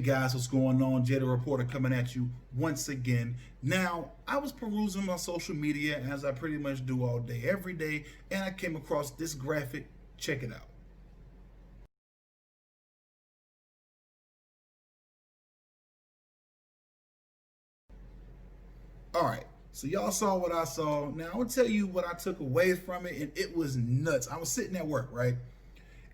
guys, what's going on? Jay the Reporter coming at you once again. Now, I was perusing my social media as I pretty much do all day, every day, and I came across this graphic. Check it out. All right, so y'all saw what I saw. Now, I'm gonna tell you what I took away from it, and it was nuts. I was sitting at work, right?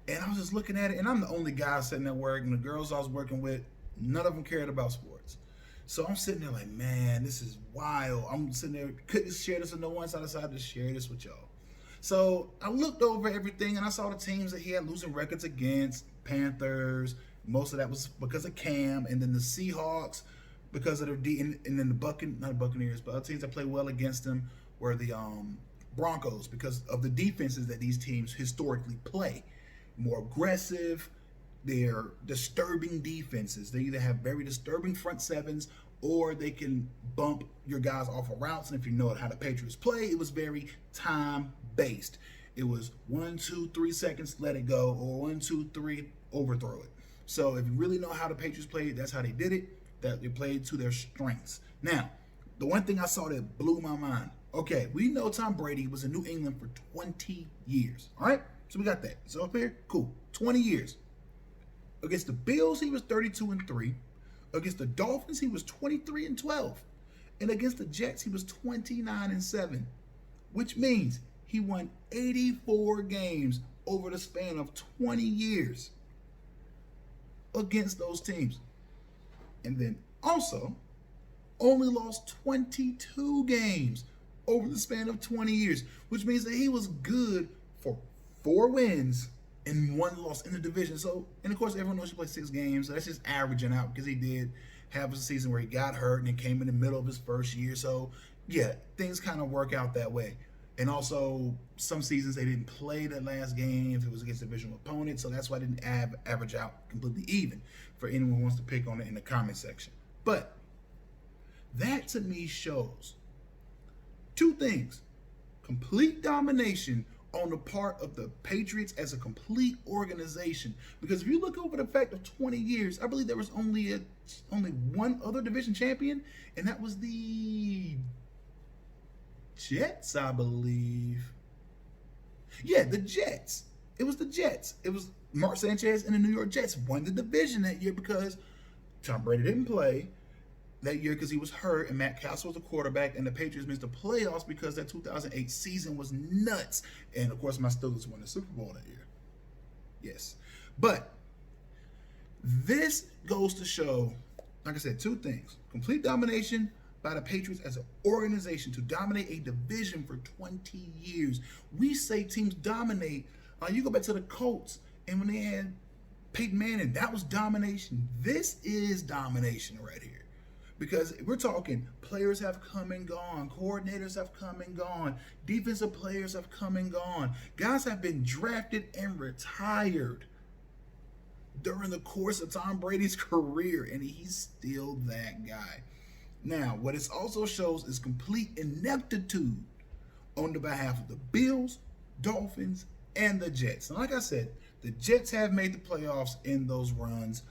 And I was just looking at it, and I'm the only guy sitting at work, and the girls I was working with, none of them cared about sports. So I'm sitting there like, man, this is wild. I'm sitting there, couldn't share this with no one, so I decided to share this with y'all. So I looked over everything, and I saw the teams that he had losing records against. Panthers, most of that was because of Cam, and then the Seahawks because of their D, and then not the Buccaneers, but other teams that play well against them were the Broncos because of the defenses that these teams historically play. More aggressive, they're disturbing defenses. They either have very disturbing front sevens or they can bump your guys off of routes. And if you know how the Patriots play, it was very time-based. It was 1, 2, 3 seconds, let it go, or 1, 2, 3, overthrow it. So if you really know how the Patriots played, that's how they did it, that they played to their strengths. Now, the one thing I saw that blew my mind, okay, we know Tom Brady was in New England for 20 years, all right? So we got that. So up here, cool. 20 years. Against the Bills, he was 32-3. Against the Dolphins, he was 23-12. And against the Jets, he was 29-7. Which means he won 84 games over the span of 20 years against those teams. And then also only lost 22 games over the span of 20 years, which means that he was good for 4 wins and 1 loss in the division. So, and of course, everyone knows he played 6 games, so that's just averaging out because he did have a season where he got hurt and it came in the middle of his first year. So, yeah, things kind of work out that way. And also, some seasons they didn't play that last game if it was against a divisional opponent, so that's why I didn't average out completely even for anyone who wants to pick on it in the comment section. But that to me shows 2 things: complete domination on the part of the Patriots as a complete organization. Because if you look over the fact of 20 years, I believe there was only one other division champion, and that was the Jets, I believe. Yeah, the Jets. It was the Jets. It was Mark Sanchez and the New York Jets won the division that year because Tom Brady didn't play that year because he was hurt, and Matt Castle was the quarterback, and the Patriots missed the playoffs because that 2008 season was nuts. And of course, my Steelers won the Super Bowl that year. Yes. But this goes to show, like I said, 2 things: complete domination by the Patriots as an organization to dominate a division for 20 years. We say teams dominate. You go back to the Colts, and when they had Peyton Manning, that was domination. This is domination right here. Because we're talking players have come and gone, coordinators have come and gone, defensive players have come and gone. Guys have been drafted and retired during the course of Tom Brady's career, and he's still that guy. Now, what it also shows is complete ineptitude on the behalf of the Bills, Dolphins, and the Jets. And like I said, the Jets have made the playoffs in those runs.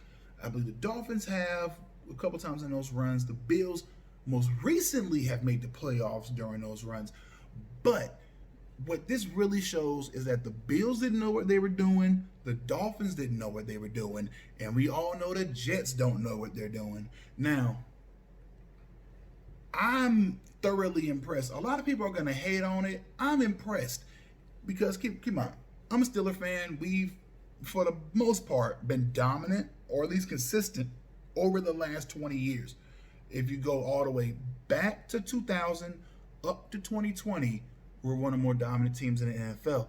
I believe the Dolphins have a couple times in those runs. The Bills most recently have made the playoffs during those runs. But what this really shows is that the Bills didn't know what they were doing, the Dolphins didn't know what they were doing, and we all know the Jets don't know what they're doing. Now, I'm thoroughly impressed. A lot of people are going to hate on it. I'm impressed because, keep in mind, I'm a Steeler fan. We've, for the most part, been dominant or at least consistent over the last 20 years. If you go all the way back to 2000 up to 2020, we're one of the more dominant teams in the NFL.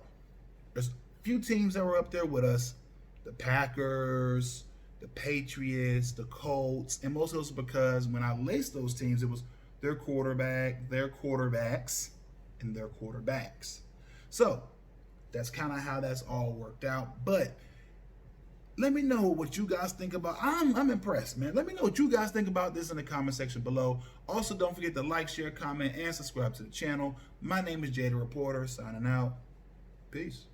There's a few teams that were up there with us: the Packers, the Patriots, the Colts, and most of those because when I laced those teams, it was their quarterback, their quarterbacks, and their quarterbacks. So that's kind of how that's all worked out. But let me know what you guys think about. I'm impressed, man. Let me know what you guys think about this in the comment section below. Also, don't forget to like, share, comment, and subscribe to the channel. My name is Jay the Reporter, signing out. Peace.